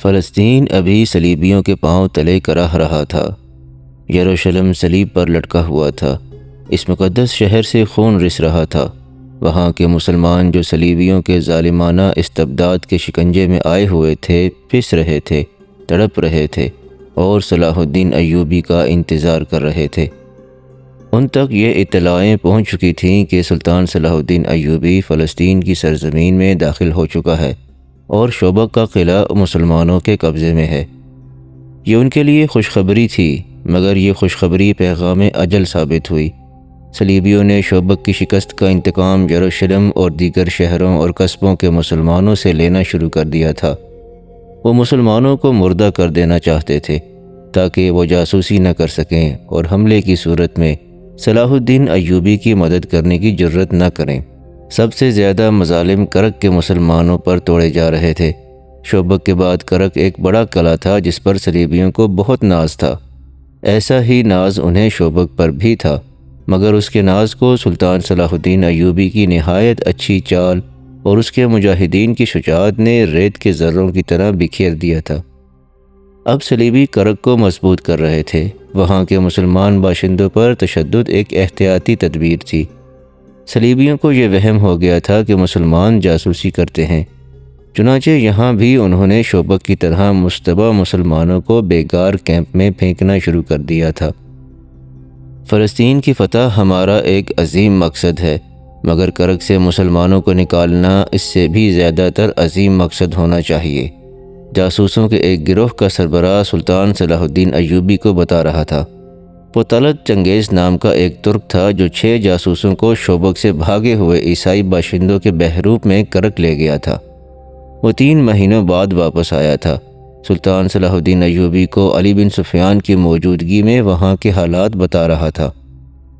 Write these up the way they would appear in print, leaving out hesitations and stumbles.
فلسطین ابھی صلیبیوں کے پاؤں تلے کراہ رہا تھا۔ یروشلم صلیب پر لٹکا ہوا تھا۔ اس مقدس شہر سے خون رس رہا تھا۔ وہاں کے مسلمان جو صلیبیوں کے ظالمانہ استبداد کے شکنجے میں آئے ہوئے تھے، پس رہے تھے، تڑپ رہے تھے اور صلاح الدین ایوبی کا انتظار کر رہے تھے۔ ان تک یہ اطلاعیں پہنچ چکی تھیں کہ سلطان صلاح الدین ایوبی فلسطین کی سرزمین میں داخل ہو چکا ہے اور شوبک کا قلعہ مسلمانوں کے قبضے میں ہے۔ یہ ان کے لیے خوشخبری تھی، مگر یہ خوشخبری پیغام اجل ثابت ہوئی۔ صلیبیوں نے شوبک کی شکست کا انتقام یروشلم اور دیگر شہروں اور قصبوں کے مسلمانوں سے لینا شروع کر دیا تھا۔ وہ مسلمانوں کو مردہ کر دینا چاہتے تھے تاکہ وہ جاسوسی نہ کر سکیں اور حملے کی صورت میں صلاح الدین ایوبی کی مدد کرنے کی جرت نہ کریں۔ سب سے زیادہ مظالم کرک کے مسلمانوں پر توڑے جا رہے تھے۔ شوبک کے بعد کرک ایک بڑا قلعہ تھا جس پر صلیبیوں کو بہت ناز تھا۔ ایسا ہی ناز انہیں شوبک پر بھی تھا، مگر اس کے ناز کو سلطان صلاح الدین ایوبی کی نہایت اچھی چال اور اس کے مجاہدین کی شجاعت نے ریت کے ذروں کی طرح بکھیر دیا تھا۔ اب صلیبی کرک کو مضبوط کر رہے تھے۔ وہاں کے مسلمان باشندوں پر تشدد ایک احتیاطی تدبیر تھی۔ صلیبیوں کو یہ وہم ہو گیا تھا کہ مسلمان جاسوسی کرتے ہیں، چنانچہ یہاں بھی انہوں نے شوبک کی طرح مشتبہ مسلمانوں کو بیگار کیمپ میں پھینکنا شروع کر دیا تھا۔ فلسطین کی فتح ہمارا ایک عظیم مقصد ہے، مگر کرک سے مسلمانوں کو نکالنا اس سے بھی زیادہ تر عظیم مقصد ہونا چاہیے۔ جاسوسوں کے ایک گروہ کا سربراہ سلطان صلاح الدین ایوبی کو بتا رہا تھا۔ پطلت چنگیز نام کا ایک ترک تھا جو 6 جاسوسوں کو شوبک سے بھاگے ہوئے عیسائی باشندوں کے بحروپ میں کرک لے گیا تھا۔ وہ 3 مہینوں بعد واپس آیا تھا۔ سلطان صلاح الدین ایوبی کو علی بن سفیان کی موجودگی میں وہاں کے حالات بتا رہا تھا۔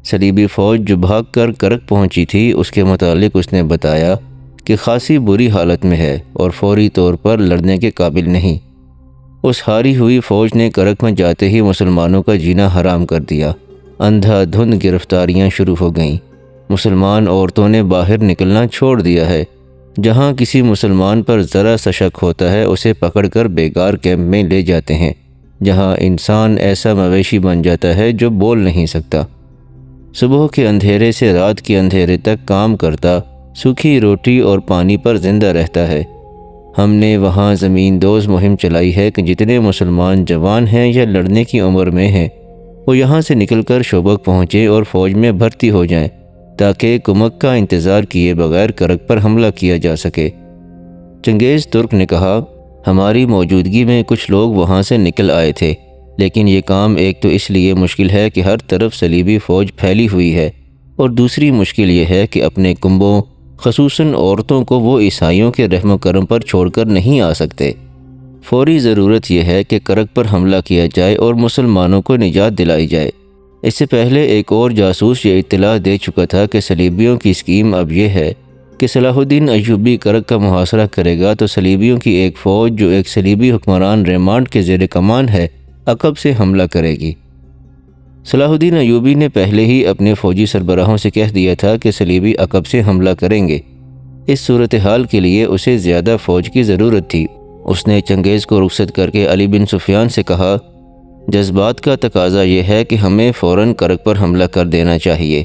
صلیبی فوج جو بھاگ کر کرک پہنچی تھی، اس کے متعلق اس نے بتایا کہ خاصی بری حالت میں ہے اور فوری طور پر لڑنے کے قابل نہیں۔ اس ہاری ہوئی فوج نے کرک میں جاتے ہی مسلمانوں کا جینا حرام کر دیا۔ اندھا دھند گرفتاریاں شروع ہو گئیں۔ مسلمان عورتوں نے باہر نکلنا چھوڑ دیا ہے۔ جہاں کسی مسلمان پر ذرا سا شک ہوتا ہے اسے پکڑ کر بیگار کیمپ میں لے جاتے ہیں، جہاں انسان ایسا مویشی بن جاتا ہے جو بول نہیں سکتا۔ صبح کے اندھیرے سے رات کے اندھیرے تک کام کرتا، سوکھی روٹی اور پانی پر زندہ رہتا ہے۔ ہم نے وہاں زمین دوز مہم چلائی ہے کہ جتنے مسلمان جوان ہیں یا لڑنے کی عمر میں ہیں، وہ یہاں سے نکل کر شوبک پہنچیں اور فوج میں بھرتی ہو جائیں تاکہ کمک کا انتظار کیے بغیر کرک پر حملہ کیا جا سکے۔ چنگیز ترک نے کہا، ہماری موجودگی میں کچھ لوگ وہاں سے نکل آئے تھے، لیکن یہ کام ایک تو اس لیے مشکل ہے کہ ہر طرف صلیبی فوج پھیلی ہوئی ہے، اور دوسری مشکل یہ ہے کہ اپنے کنبوں خصوصاً عورتوں کو وہ عیسائیوں کے رحم و کرم پر چھوڑ کر نہیں آ سکتے۔ فوری ضرورت یہ ہے کہ کرک پر حملہ کیا جائے اور مسلمانوں کو نجات دلائی جائے۔ اس سے پہلے ایک اور جاسوس یہ اطلاع دے چکا تھا کہ صلیبیوں کی اسکیم اب یہ ہے کہ صلاح الدین ایوبی کرک کا محاصرہ کرے گا تو صلیبیوں کی ایک فوج جو ایک صلیبی حکمران ریمانڈ کے زیر کمان ہے، عقب سے حملہ کرے گی۔ صلاح الدین ایوبی نے پہلے ہی اپنے فوجی سربراہوں سے کہہ دیا تھا کہ صلیبی عقب سے حملہ کریں گے۔ اس صورتحال کے لیے اسے زیادہ فوج کی ضرورت تھی۔ اس نے چنگیز کو رخصت کر کے علی بن سفیان سے کہا، جذبات کا تقاضا یہ ہے کہ ہمیں فوراً کرک پر حملہ کر دینا چاہیے۔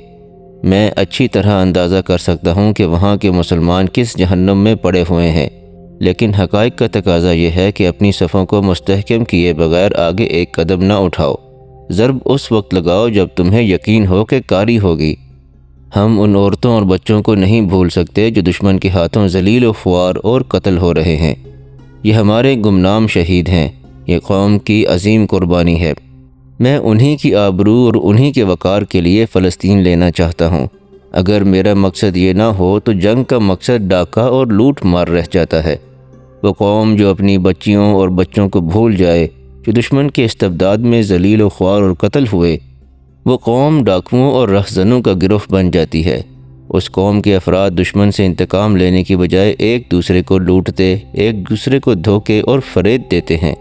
میں اچھی طرح اندازہ کر سکتا ہوں کہ وہاں کے مسلمان کس جہنم میں پڑے ہوئے ہیں، لیکن حقائق کا تقاضا یہ ہے کہ اپنی صفوں کو مستحکم کیے بغیر آگے ایک قدم نہ اٹھاؤ۔ ضرب اس وقت لگاؤ جب تمہیں یقین ہو کہ کاری ہوگی۔ ہم ان عورتوں اور بچوں کو نہیں بھول سکتے جو دشمن کے ہاتھوں ذلیل و خوار اور قتل ہو رہے ہیں۔ یہ ہمارے گمنام شہید ہیں، یہ قوم کی عظیم قربانی ہے۔ میں انہی کی آبرو اور انہی کے وقار کے لیے فلسطین لینا چاہتا ہوں۔ اگر میرا مقصد یہ نہ ہو تو جنگ کا مقصد ڈاکہ اور لوٹ مار رہ جاتا ہے۔ وہ قوم جو اپنی بچیوں اور بچوں کو بھول جائے، جو دشمن کے استبداد میں ذلیل و خوار اور قتل ہوئے، وہ قوم ڈاکوؤں اور رہزنوں کا گروہ بن جاتی ہے۔ اس قوم کے افراد دشمن سے انتقام لینے کی بجائے ایک دوسرے کو لوٹتے، ایک دوسرے کو دھوکے اور فریب دیتے ہیں۔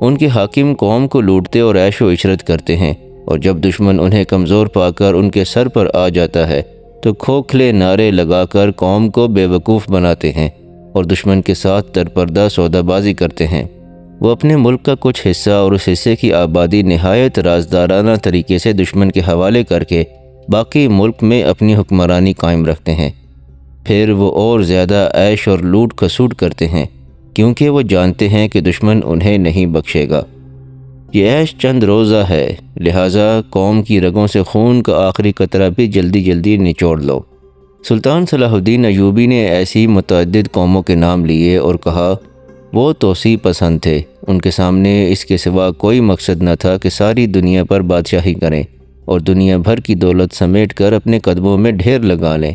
ان کے حاکم قوم کو لوٹتے اور عیش و عشرت کرتے ہیں، اور جب دشمن انہیں کمزور پا کر ان کے سر پر آ جاتا ہے تو کھوکھلے نعرے لگا کر قوم کو بے وقوف بناتے ہیں اور دشمن کے ساتھ درپردہ سودا بازی کرتے ہیں۔ وہ اپنے ملک کا کچھ حصہ اور اس حصے کی آبادی نہایت رازدارانہ طریقے سے دشمن کے حوالے کر کے باقی ملک میں اپنی حکمرانی قائم رکھتے ہیں۔ پھر وہ اور زیادہ عیش اور لوٹ کھسوٹ کرتے ہیں، کیونکہ وہ جانتے ہیں کہ دشمن انہیں نہیں بخشے گا۔ یہ عیش چند روزہ ہے، لہٰذا قوم کی رگوں سے خون کا آخری قطرہ بھی جلدی جلدی نچوڑ لو۔ سلطان صلاح الدین ایوبی نے ایسی متعدد قوموں کے نام لیے اور کہا وہ توسیع پسند تھے، ان کے سامنے اس کے سوا کوئی مقصد نہ تھا کہ ساری دنیا پر بادشاہی کریں اور دنیا بھر کی دولت سمیٹ کر اپنے قدموں میں ڈھیر لگا لیں۔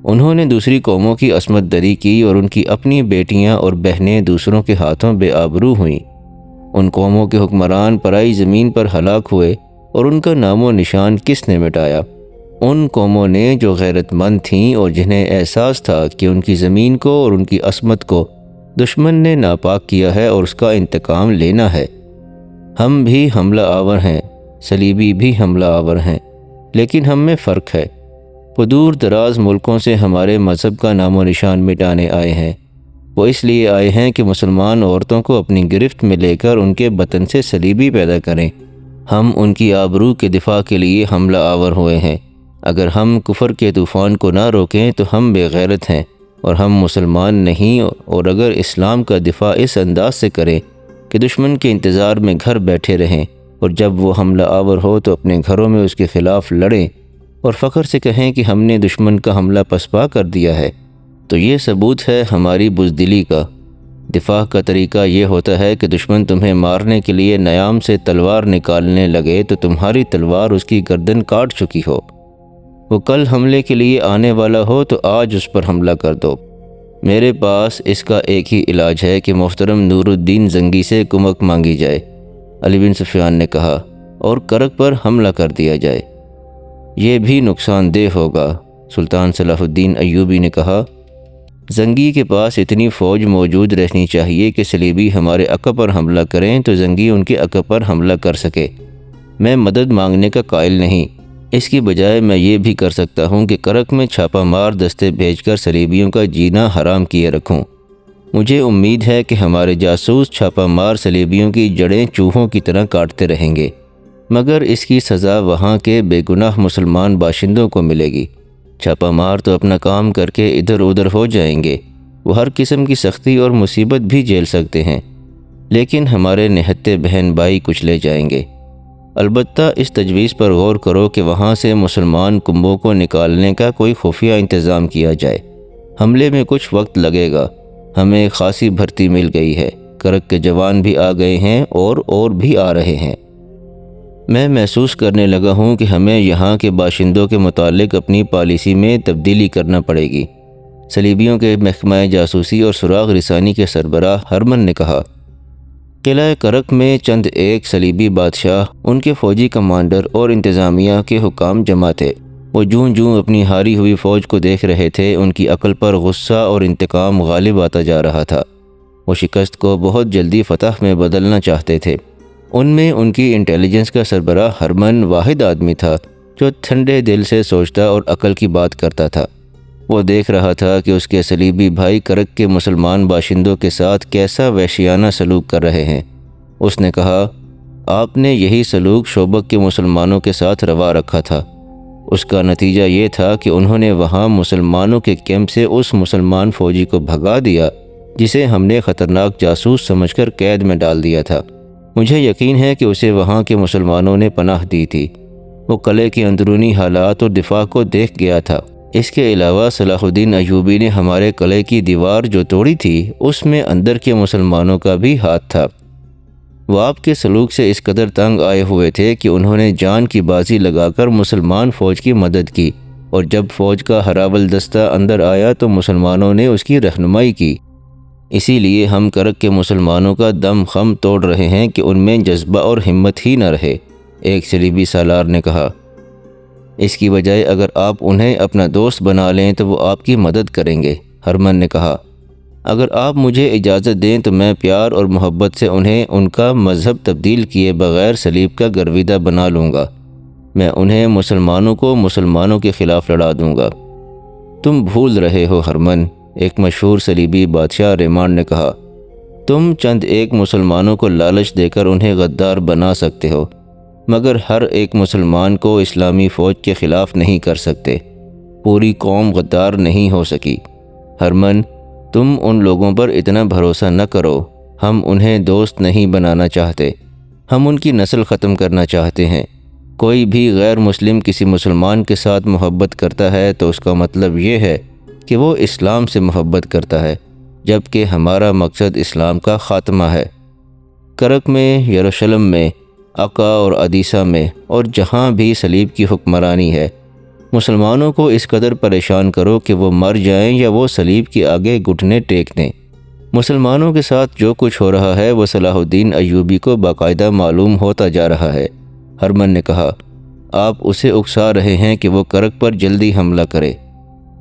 انہوں نے دوسری قوموں کی عصمت دری کی اور ان کی اپنی بیٹیاں اور بہنیں دوسروں کے ہاتھوں بے آبرو ہوئیں۔ ان قوموں کے حکمران پرائی زمین پر ہلاک ہوئے اور ان کا نام و نشان کس نے مٹایا؟ ان قوموں نے جو غیرت مند تھیں اور جنہیں احساس تھا کہ ان کی زمین کو اور ان کی عصمت کو دشمن نے ناپاک کیا ہے اور اس کا انتقام لینا ہے۔ ہم بھی حملہ آور ہیں، صلیبی بھی حملہ آور ہیں، لیکن ہم میں فرق ہے۔ وہ دور دراز ملکوں سے ہمارے مذہب کا نام و نشان مٹانے آئے ہیں۔ وہ اس لیے آئے ہیں کہ مسلمان عورتوں کو اپنی گرفت میں لے کر ان کے بطن سے صلیبی پیدا کریں۔ ہم ان کی آبرو کے دفاع کے لیے حملہ آور ہوئے ہیں۔ اگر ہم کفر کے طوفان کو نہ روکیں تو ہم بے غیرت ہیں اور ہم مسلمان نہیں، اور اگر اسلام کا دفاع اس انداز سے کریں کہ دشمن کے انتظار میں گھر بیٹھے رہیں اور جب وہ حملہ آور ہو تو اپنے گھروں میں اس کے خلاف لڑیں اور فخر سے کہیں کہ ہم نے دشمن کا حملہ پسپا کر دیا ہے، تو یہ ثبوت ہے ہماری بزدلی کا۔ دفاع کا طریقہ یہ ہوتا ہے کہ دشمن تمہیں مارنے کے لیے نیام سے تلوار نکالنے لگے تو تمہاری تلوار اس کی گردن کاٹ چکی ہو۔ وہ کل حملے کے لیے آنے والا ہو تو آج اس پر حملہ کر دو۔ میرے پاس اس کا ایک ہی علاج ہے کہ محترم نور الدین زنگی سے کمک مانگی جائے، علی بن سفیان نے کہا، اور کرک پر حملہ کر دیا جائے۔ یہ بھی نقصان دہ ہوگا، سلطان صلاح الدین ایوبی نے کہا۔ زنگی کے پاس اتنی فوج موجود رہنی چاہیے کہ صلیبی ہمارے عقب پر حملہ کریں تو زنگی ان کے عقب پر حملہ کر سکے۔ میں مدد مانگنے کا قائل نہیں، اس کی بجائے میں یہ بھی کر سکتا ہوں کہ کرک میں چھاپہ مار دستے بھیج کر صلیبیوں کا جینا حرام کیے رکھوں۔ مجھے امید ہے کہ ہمارے جاسوس چھاپہ مار صلیبیوں کی جڑیں چوہوں کی طرح کاٹتے رہیں گے، مگر اس کی سزا وہاں کے بے گناہ مسلمان باشندوں کو ملے گی۔ چھاپہ مار تو اپنا کام کر کے ادھر ادھر ہو جائیں گے، وہ ہر قسم کی سختی اور مصیبت بھی جھیل سکتے ہیں، لیکن ہمارے نہتے بہن بھائی کچھ لے جائیں گے۔ البتہ اس تجویز پر غور کرو کہ وہاں سے مسلمان کنبوں کو نکالنے کا کوئی خفیہ انتظام کیا جائے۔ حملے میں کچھ وقت لگے گا، ہمیں خاصی بھرتی مل گئی ہے، کرک کے جوان بھی آ گئے ہیں اور بھی آ رہے ہیں۔ میں محسوس کرنے لگا ہوں کہ ہمیں یہاں کے باشندوں کے متعلق اپنی پالیسی میں تبدیلی کرنا پڑے گی، صلیبیوں کے محکمہ جاسوسی اور سراغ رسانی کے سربراہ ہرمن نے کہا۔ قلعہ کرک میں چند ایک صلیبی بادشاہ، ان کے فوجی کمانڈر اور انتظامیہ کے حکام جمع تھے۔ وہ جوں اپنی ہاری ہوئی فوج کو دیکھ رہے تھے، ان کی عقل پر غصہ اور انتقام غالب آتا جا رہا تھا۔ وہ شکست کو بہت جلدی فتح میں بدلنا چاہتے تھے۔ ان میں ان کی انٹیلیجنس کا سربراہ ہرمن واحد آدمی تھا جو ٹھنڈے دل سے سوچتا اور عقل کی بات کرتا تھا۔ وہ دیکھ رہا تھا کہ اس کے صلیبی بھائی کرک کے مسلمان باشندوں کے ساتھ کیسا وحشیانہ سلوک کر رہے ہیں۔ اس نے کہا، آپ نے یہی سلوک شوبک کے مسلمانوں کے ساتھ روا رکھا تھا۔ اس کا نتیجہ یہ تھا کہ انہوں نے وہاں مسلمانوں کے کیمپ سے اس مسلمان فوجی کو بھگا دیا جسے ہم نے خطرناک جاسوس سمجھ کر قید میں ڈال دیا تھا۔ مجھے یقین ہے کہ اسے وہاں کے مسلمانوں نے پناہ دی تھی۔ وہ قلعے کے اندرونی حالات اور دفاع کو دیکھ گیا تھا۔ اس کے علاوہ صلاح الدین ایوبی نے ہمارے قلعے کی دیوار جو توڑی تھی، اس میں اندر کے مسلمانوں کا بھی ہاتھ تھا۔ وہ آپ کے سلوک سے اس قدر تنگ آئے ہوئے تھے کہ انہوں نے جان کی بازی لگا کر مسلمان فوج کی مدد کی، اور جب فوج کا ہراول دستہ اندر آیا تو مسلمانوں نے اس کی رہنمائی کی۔ اسی لیے ہم کرک کے مسلمانوں کا دم خم توڑ رہے ہیں کہ ان میں جذبہ اور ہمت ہی نہ رہے، ایک صلیبی سالار نے کہا۔ اس کی بجائے اگر آپ انہیں اپنا دوست بنا لیں تو وہ آپ کی مدد کریں گے، ہرمن نے کہا۔ اگر آپ مجھے اجازت دیں تو میں پیار اور محبت سے انہیں ان کا مذہب تبدیل کیے بغیر صلیب کا گرویدہ بنا لوں گا۔ میں انہیں مسلمانوں کو مسلمانوں کے خلاف لڑا دوں گا۔ تم بھول رہے ہو ہرمن، ایک مشہور صلیبی بادشاہ ریمانڈ نے کہا۔ تم چند ایک مسلمانوں کو لالچ دے کر انہیں غدار بنا سکتے ہو، مگر ہر ایک مسلمان کو اسلامی فوج کے خلاف نہیں کر سکتے۔ پوری قوم غدار نہیں ہو سکی۔ ہرمن، تم ان لوگوں پر اتنا بھروسہ نہ کرو۔ ہم انہیں دوست نہیں بنانا چاہتے، ہم ان کی نسل ختم کرنا چاہتے ہیں۔ کوئی بھی غیر مسلم کسی مسلمان کے ساتھ محبت کرتا ہے تو اس کا مطلب یہ ہے کہ وہ اسلام سے محبت کرتا ہے، جبکہ ہمارا مقصد اسلام کا خاتمہ ہے۔ کرک میں، یروشلم میں، عقا اور ادیسہ میں اور جہاں بھی صلیب کی حکمرانی ہے، مسلمانوں کو اس قدر پریشان کرو کہ وہ مر جائیں یا وہ صلیب کے آگے گھٹنے ٹیک دیں۔ مسلمانوں کے ساتھ جو کچھ ہو رہا ہے وہ صلاح الدین ایوبی کو باقاعدہ معلوم ہوتا جا رہا ہے۔ ہرمن نے کہا، آپ اسے اکسا رہے ہیں کہ وہ کرک پر جلدی حملہ کرے۔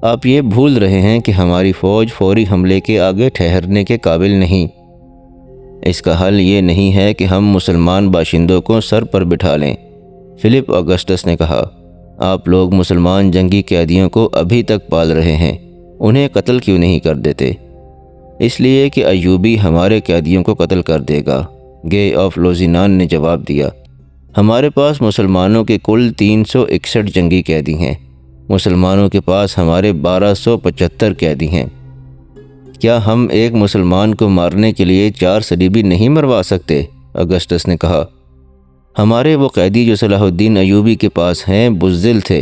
آپ یہ بھول رہے ہیں کہ ہماری فوج فوری حملے کے آگے ٹھہرنے کے قابل نہیں۔ اس کا حل یہ نہیں ہے کہ ہم مسلمان باشندوں کو سر پر بٹھا لیں۔ فلپ اگسٹس نے کہا، آپ لوگ مسلمان جنگی قیدیوں کو ابھی تک پال رہے ہیں، انہیں قتل کیوں نہیں کر دیتے؟ اس لیے کہ ایوبی ہمارے قیدیوں کو قتل کر دے گا، گے آف لوزینان نے جواب دیا۔ ہمارے پاس مسلمانوں کے کل 361 جنگی قیدی ہیں، مسلمانوں کے پاس ہمارے 1275 قیدی ہیں۔ کیا ہم ایک مسلمان کو مارنے کے لیے 4 صلیبی نہیں مروا سکتے؟ اگسٹس نے کہا، ہمارے وہ قیدی جو صلاح الدین ایوبی کے پاس ہیں بزدل تھے،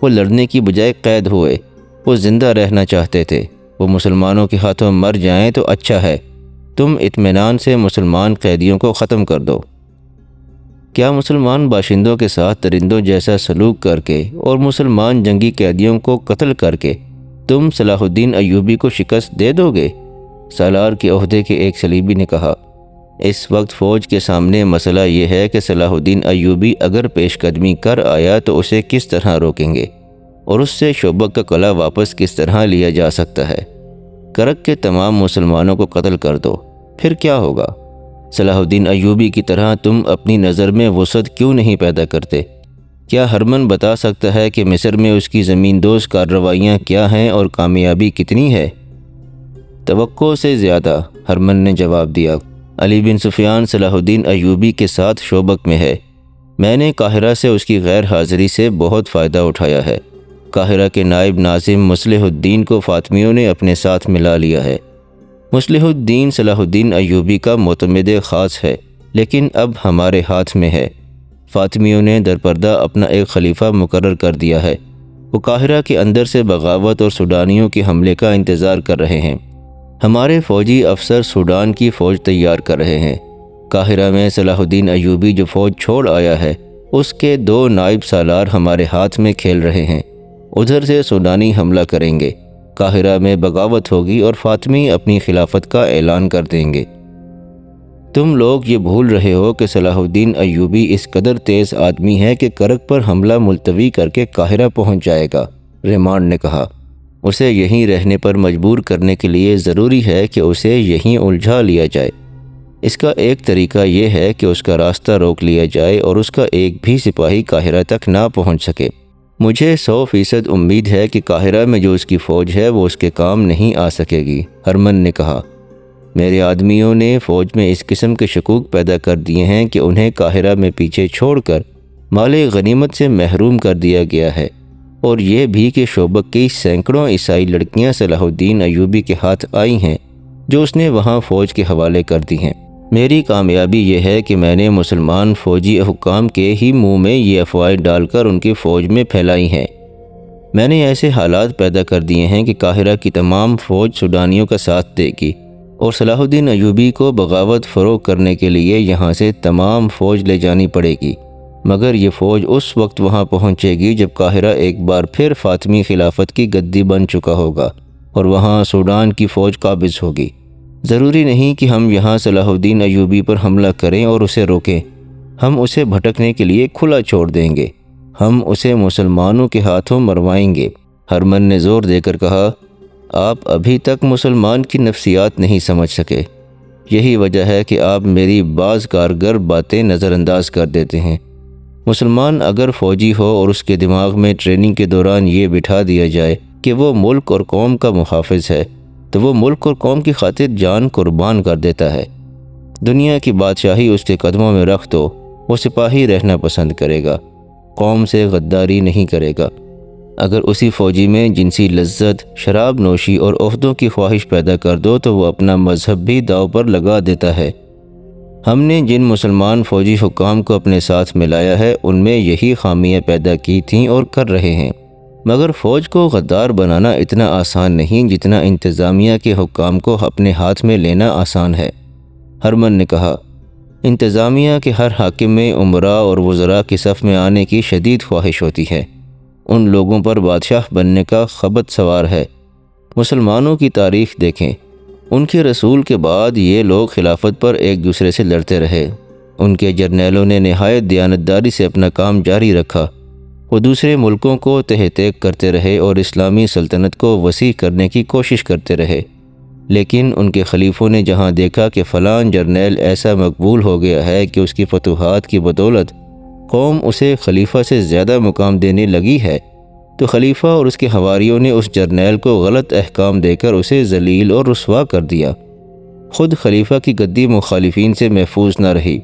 وہ لڑنے کی بجائے قید ہوئے، وہ زندہ رہنا چاہتے تھے۔ وہ مسلمانوں کے ہاتھوں مر جائیں تو اچھا ہے، تم اطمینان سے مسلمان قیدیوں کو ختم کر دو۔ کیا مسلمان باشندوں کے ساتھ درندوں جیسا سلوک کر کے اور مسلمان جنگی قیدیوں کو قتل کر کے تم صلاح الدین ایوبی کو شکست دے دو گے؟ سالار کے عہدے کے ایک صلیبی نے کہا، اس وقت فوج کے سامنے مسئلہ یہ ہے کہ صلاح الدین ایوبی اگر پیش قدمی کر آیا تو اسے کس طرح روکیں گے اور اس سے شوبک کا قلعہ واپس کس طرح لیا جا سکتا ہے؟ کرک کے تمام مسلمانوں کو قتل کر دو، پھر کیا ہوگا؟ صلاح الدین ایوبی کی طرح تم اپنی نظر میں وسعت کیوں نہیں پیدا کرتے؟ کیا ہرمن بتا سکتا ہے کہ مصر میں اس کی زمین دوز کارروائیاں کیا ہیں اور کامیابی کتنی ہے؟ توقع سے زیادہ، ہرمن نے جواب دیا۔ علی بن سفیان صلاح الدین ایوبی کے ساتھ شوبک میں ہے۔ میں نے قاہرہ سے اس کی غیر حاضری سے بہت فائدہ اٹھایا ہے۔ قاہرہ کے نائب ناظم مصلح الدین کو فاطمیوں نے اپنے ساتھ ملا لیا ہے۔ مصلح الدین صلاح الدین ایوبی کا معتمد خاص ہے، لیکن اب ہمارے ہاتھ میں ہے۔ فاطمیوں نے درپردہ اپنا ایک خلیفہ مقرر کر دیا ہے۔ وہ قاہرہ کے اندر سے بغاوت اور سوڈانیوں کے حملے کا انتظار کر رہے ہیں۔ ہمارے فوجی افسر سوڈان کی فوج تیار کر رہے ہیں۔ قاہرہ میں صلاح الدین ایوبی جو فوج چھوڑ آیا ہے، اس کے 2 نائب سالار ہمارے ہاتھ میں کھیل رہے ہیں۔ ادھر سے سوڈانی حملہ کریں گے، قاہرہ میں بغاوت ہوگی اور فاطمی اپنی خلافت کا اعلان کر دیں گے۔ تم لوگ یہ بھول رہے ہو کہ صلاح الدین ایوبی اس قدر تیز آدمی ہے کہ کرک پر حملہ ملتوی کر کے قاہرہ پہنچ جائے گا، ریمانڈ نے کہا۔ اسے یہیں رہنے پر مجبور کرنے کے لیے ضروری ہے کہ اسے یہیں الجھا لیا جائے۔ اس کا ایک طریقہ یہ ہے کہ اس کا راستہ روک لیا جائے اور اس کا ایک بھی سپاہی قاہرہ تک نہ پہنچ سکے۔ مجھے 100% امید ہے کہ قاہرہ میں جو اس کی فوج ہے وہ اس کے کام نہیں آ سکے گی، ہرمن نے کہا۔ میرے آدمیوں نے فوج میں اس قسم کے شکوک پیدا کر دیے ہیں کہ انہیں قاہرہ میں پیچھے چھوڑ کر مال غنیمت سے محروم کر دیا گیا ہے، اور یہ بھی کہ شوبک کی سینکڑوں عیسائی لڑکیاں صلاح الدین ایوبی کے ہاتھ آئی ہیں جو اس نے وہاں فوج کے حوالے کر دی ہیں۔ میری کامیابی یہ ہے کہ میں نے مسلمان فوجی حکام کے ہی منہ میں یہ افواہیں ڈال کر ان کی فوج میں پھیلائی ہیں۔ میں نے ایسے حالات پیدا کر دیے ہیں کہ قاہرہ کی تمام فوج سوڈانیوں کا ساتھ دے گی اور صلاح الدین ایوبی کو بغاوت فروغ کرنے کے لیے یہاں سے تمام فوج لے جانی پڑے گی، مگر یہ فوج اس وقت وہاں پہنچے گی جب قاہرہ ایک بار پھر فاطمی خلافت کی گدی بن چکا ہوگا اور وہاں سوڈان کی فوج قابض ہوگی۔ ضروری نہیں کہ ہم یہاں صلاح الدین ایوبی پر حملہ کریں اور اسے روکیں، ہم اسے بھٹکنے کے لیے کھلا چھوڑ دیں گے، ہم اسے مسلمانوں کے ہاتھوں مروائیں گے۔ ہرمن نے زور دے کر کہا، آپ ابھی تک مسلمان کی نفسیات نہیں سمجھ سکے، یہی وجہ ہے کہ آپ میری بعض کارگر باتیں نظر انداز کر دیتے ہیں۔ مسلمان اگر فوجی ہو اور اس کے دماغ میں ٹریننگ کے دوران یہ بٹھا دیا جائے کہ وہ ملک اور قوم کا محافظ ہے تو وہ ملک اور قوم کی خاطر جان قربان کر دیتا ہے۔ دنیا کی بادشاہی اس کے قدموں میں رکھ دو، وہ سپاہی رہنا پسند کرے گا، قوم سے غداری نہیں کرے گا۔ اگر اسی فوجی میں جنسی لذت، شراب نوشی اور عہدوں کی خواہش پیدا کر دو تو وہ اپنا مذہب بھی داؤ پر لگا دیتا ہے۔ ہم نے جن مسلمان فوجی حکام کو اپنے ساتھ ملایا ہے ان میں یہی خامیاں پیدا کی تھیں اور کر رہے ہیں، مگر فوج کو غدار بنانا اتنا آسان نہیں جتنا انتظامیہ کے حکام کو اپنے ہاتھ میں لینا آسان ہے۔ ہرمن نے کہا، انتظامیہ کے ہر حاکم میں امراء اور وزراء کی صف میں آنے کی شدید خواہش ہوتی ہے۔ ان لوگوں پر بادشاہ بننے کا خبت سوار ہے۔ مسلمانوں کی تاریخ دیکھیں، ان کے رسول کے بعد یہ لوگ خلافت پر ایک دوسرے سے لڑتے رہے۔ ان کے جرنیلوں نے نہایت دیانتداری سے اپنا کام جاری رکھا۔ وہ دوسرے ملکوں کو تہ تیگ کرتے رہے اور اسلامی سلطنت کو وسیع کرنے کی کوشش کرتے رہے، لیکن ان کے خلیفوں نے جہاں دیکھا کہ فلاں جرنیل ایسا مقبول ہو گیا ہے کہ اس کی فتوحات کی بدولت قوم اسے خلیفہ سے زیادہ مقام دینے لگی ہے، تو خلیفہ اور اس کے حواریوں نے اس جرنیل کو غلط احکام دے کر اسے ذلیل اور رسوا کر دیا۔ خود خلیفہ کی گدی مخالفین سے محفوظ نہ رہی۔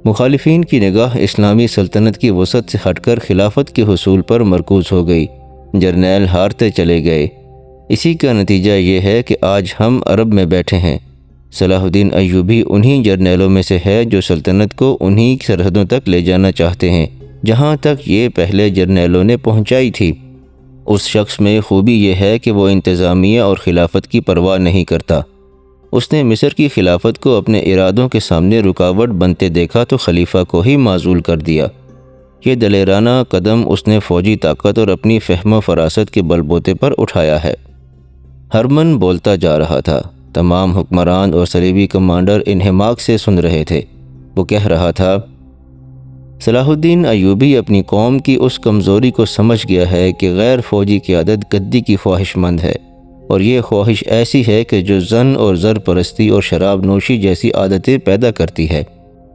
مخالفین کی نگاہ اسلامی سلطنت کی وسعت سے ہٹ کر خلافت کے حصول پر مرکوز ہو گئی، جرنیل ہارتے چلے گئے۔ اسی کا نتیجہ یہ ہے کہ آج ہم عرب میں بیٹھے ہیں۔ صلاح الدین ایوبی انہی جرنیلوں میں سے ہے جو سلطنت کو انہی سرحدوں تک لے جانا چاہتے ہیں جہاں تک یہ پہلے جرنیلوں نے پہنچائی تھی۔ اس شخص میں خوبی یہ ہے کہ وہ انتظامیہ اور خلافت کی پرواہ نہیں کرتا۔ اس نے مصر کی خلافت کو اپنے ارادوں کے سامنے رکاوٹ بنتے دیکھا تو خلیفہ کو ہی معزول کر دیا۔ یہ دلیرانہ قدم اس نے فوجی طاقت اور اپنی فہم و فراست کے بل بوتے پر اٹھایا ہے۔ ہرمن بولتا جا رہا تھا۔ تمام حکمران اور صلیبی کمانڈر انہماک سے سن رہے تھے۔ وہ کہہ رہا تھا، صلاح الدین ایوبی اپنی قوم کی اس کمزوری کو سمجھ گیا ہے کہ غیر فوجی قیادت گدی کی خواہش مند ہے، اور یہ خواہش ایسی ہے کہ جو زن اور زر پرستی اور شراب نوشی جیسی عادتیں پیدا کرتی ہے۔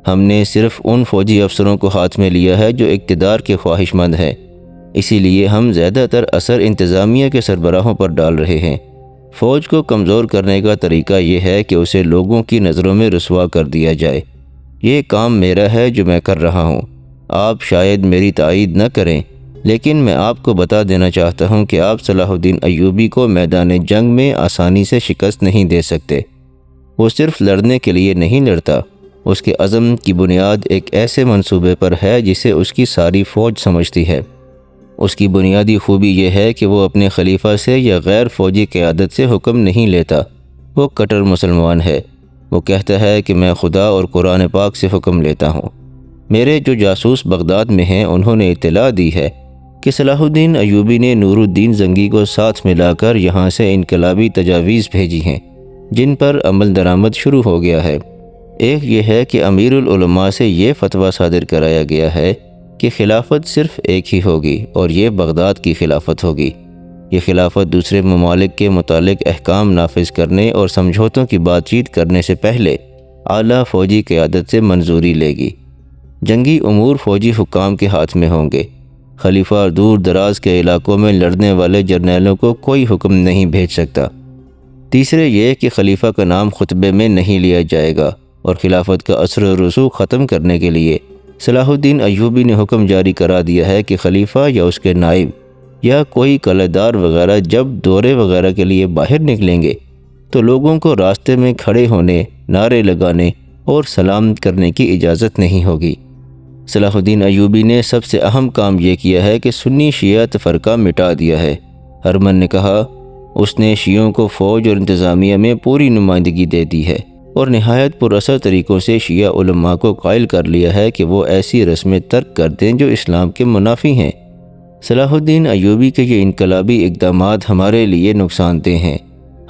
ہم نے صرف ان فوجی افسروں کو ہاتھ میں لیا ہے جو اقتدار کے خواہش مند ہیں، اسی لیے ہم زیادہ تر اثر انتظامیہ کے سربراہوں پر ڈال رہے ہیں۔ فوج کو کمزور کرنے کا طریقہ یہ ہے کہ اسے لوگوں کی نظروں میں رسوا کر دیا جائے۔ یہ کام میرا ہے جو میں کر رہا ہوں۔ آپ شاید میری تائید نہ کریں، لیکن میں آپ کو بتا دینا چاہتا ہوں کہ آپ صلاح الدین ایوبی کو میدان جنگ میں آسانی سے شکست نہیں دے سکتے۔ وہ صرف لڑنے کے لیے نہیں لڑتا، اس کے عزم کی بنیاد ایک ایسے منصوبے پر ہے جسے اس کی ساری فوج سمجھتی ہے۔ اس کی بنیادی خوبی یہ ہے کہ وہ اپنے خلیفہ سے یا غیر فوجی قیادت سے حکم نہیں لیتا۔ وہ کٹر مسلمان ہے۔ وہ کہتا ہے کہ میں خدا اور قرآن پاک سے حکم لیتا ہوں۔ میرے جو جاسوس بغداد میں ہیں انہوں نے اطلاع دی ہے کہ صلاح الدین ایوبی نے نور الدین زنگی کو ساتھ ملا کر یہاں سے انقلابی تجاویز بھیجی ہیں جن پر عمل درآمد شروع ہو گیا ہے۔ ایک یہ ہے کہ امیر العلماء سے یہ فتویٰ صادر کرایا گیا ہے کہ خلافت صرف ایک ہی ہوگی اور یہ بغداد کی خلافت ہوگی۔ یہ خلافت دوسرے ممالک کے متعلق احکام نافذ کرنے اور سمجھوتوں کی بات چیت کرنے سے پہلے اعلیٰ فوجی قیادت سے منظوری لے گی۔ جنگی امور فوجی حکام کے ہاتھ میں ہوں گے۔ خلیفہ دور دراز کے علاقوں میں لڑنے والے جرنیلوں کو کوئی حکم نہیں بھیج سکتا۔ تیسرے یہ کہ خلیفہ کا نام خطبے میں نہیں لیا جائے گا، اور خلافت کا اثر و رسوخ ختم کرنے کے لیے صلاح الدین ایوبی نے حکم جاری کرا دیا ہے کہ خلیفہ یا اس کے نائب یا کوئی کلہدار وغیرہ جب دورے وغیرہ کے لیے باہر نکلیں گے تو لوگوں کو راستے میں کھڑے ہونے، نعرے لگانے اور سلام کرنے کی اجازت نہیں ہوگی۔ صلاح الدین ایوبی نے سب سے اہم کام یہ کیا ہے کہ سنی شیعہ تفرقہ مٹا دیا ہے۔ ہرمن نے کہا، اس نے شیعوں کو فوج اور انتظامیہ میں پوری نمائندگی دے دی ہے اور نہایت پر اثر طریقوں سے شیعہ علماء کو قائل کر لیا ہے کہ وہ ایسی رسمیں ترک کر دیں جو اسلام کے منافی ہیں۔ صلاح الدین ایوبی کے یہ انقلابی اقدامات ہمارے لیے نقصان دہ ہیں۔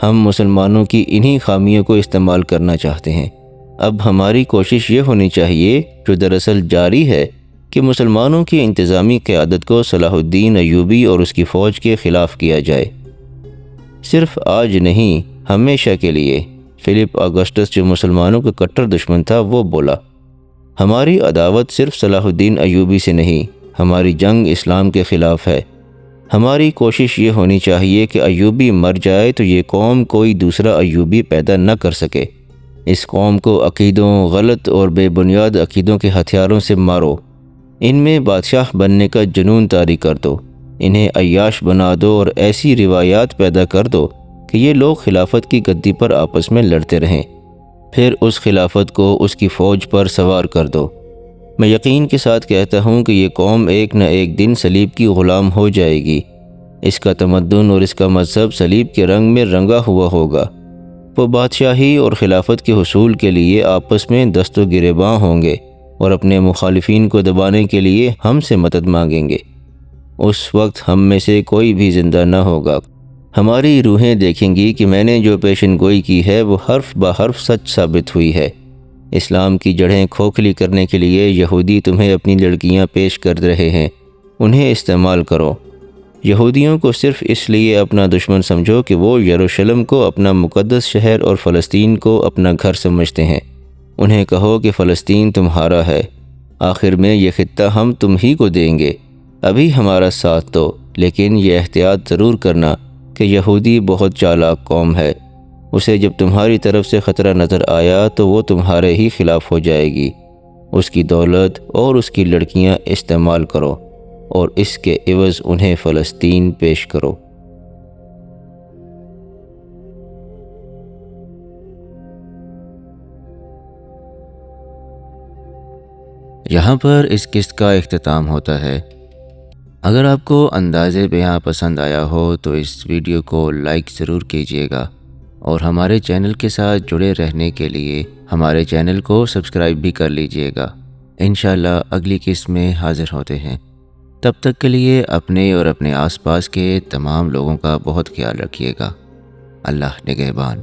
ہم مسلمانوں کی انہی خامیوں کو استعمال کرنا چاہتے ہیں۔ اب ہماری کوشش یہ ہونی چاہیے، جو دراصل جاری ہے، کہ مسلمانوں کی انتظامی قیادت کو صلاح الدین ایوبی اور اس کی فوج کے خلاف کیا جائے۔ صرف آج نہیں، ہمیشہ کے لیے۔ فلپ آگسٹس جو مسلمانوں کا کٹر دشمن تھا وہ بولا، ہماری عداوت صرف صلاح الدین ایوبی سے نہیں، ہماری جنگ اسلام کے خلاف ہے۔ ہماری کوشش یہ ہونی چاہیے کہ ایوبی مر جائے تو یہ قوم کوئی دوسرا ایوبی پیدا نہ کر سکے۔ اس قوم کو عقیدوں، غلط اور بے بنیاد عقیدوں کے ہتھیاروں سے مارو، ان میں بادشاہ بننے کا جنون طاری کر دو، انہیں عیاش بنا دو اور ایسی روایات پیدا کر دو کہ یہ لوگ خلافت کی گدی پر آپس میں لڑتے رہیں، پھر اس خلافت کو اس کی فوج پر سوار کر دو۔ میں یقین کے ساتھ کہتا ہوں کہ یہ قوم ایک نہ ایک دن صلیب کی غلام ہو جائے گی۔ اس کا تمدن اور اس کا مذہب صلیب کے رنگ میں رنگا ہوا ہوگا۔ وہ بادشاہی اور خلافت کے حصول کے لیے آپس میں دست و گریباں ہوں گے اور اپنے مخالفین کو دبانے کے لیے ہم سے مدد مانگیں گے۔ اس وقت ہم میں سے کوئی بھی زندہ نہ ہوگا۔ ہماری روحیں دیکھیں گی کہ میں نے جو پیشن گوئی کی ہے وہ حرف بہ حرف سچ ثابت ہوئی ہے۔ اسلام کی جڑیں کھوکھلی کرنے کے لیے یہودی تمہیں اپنی لڑکیاں پیش کر رہے ہیں، انہیں استعمال کرو۔ یہودیوں کو صرف اس لیے اپنا دشمن سمجھو کہ وہ یروشلم کو اپنا مقدس شہر اور فلسطین کو اپنا گھر سمجھتے ہیں۔ انہیں کہو کہ فلسطین تمہارا ہے، آخر میں یہ خطہ ہم تم ہی کو دیں گے، ابھی ہمارا ساتھ دو، لیکن یہ احتیاط ضرور کرنا کہ یہودی بہت چالاک قوم ہے، اسے جب تمہاری طرف سے خطرہ نظر آیا تو وہ تمہارے ہی خلاف ہو جائے گی۔ اس کی دولت اور اس کی لڑکیاں استعمال کرو اور اس کے عوض انہیں فلسطین پیش کرو۔ یہاں پر اس قسط کا اختتام ہوتا ہے۔ اگر آپ کو انداز بیاں پسند آیا ہو تو اس ویڈیو کو لائک ضرور کیجیے گا، اور ہمارے چینل کے ساتھ جڑے رہنے کے لیے ہمارے چینل کو سبسکرائب بھی کر لیجیے گا۔ انشاءاللہ اگلی قسط میں حاضر ہوتے ہیں۔ تب تک کے لیے اپنے اور اپنے آس پاس کے تمام لوگوں کا بہت خیال رکھیے گا۔ اللہ نگہبان۔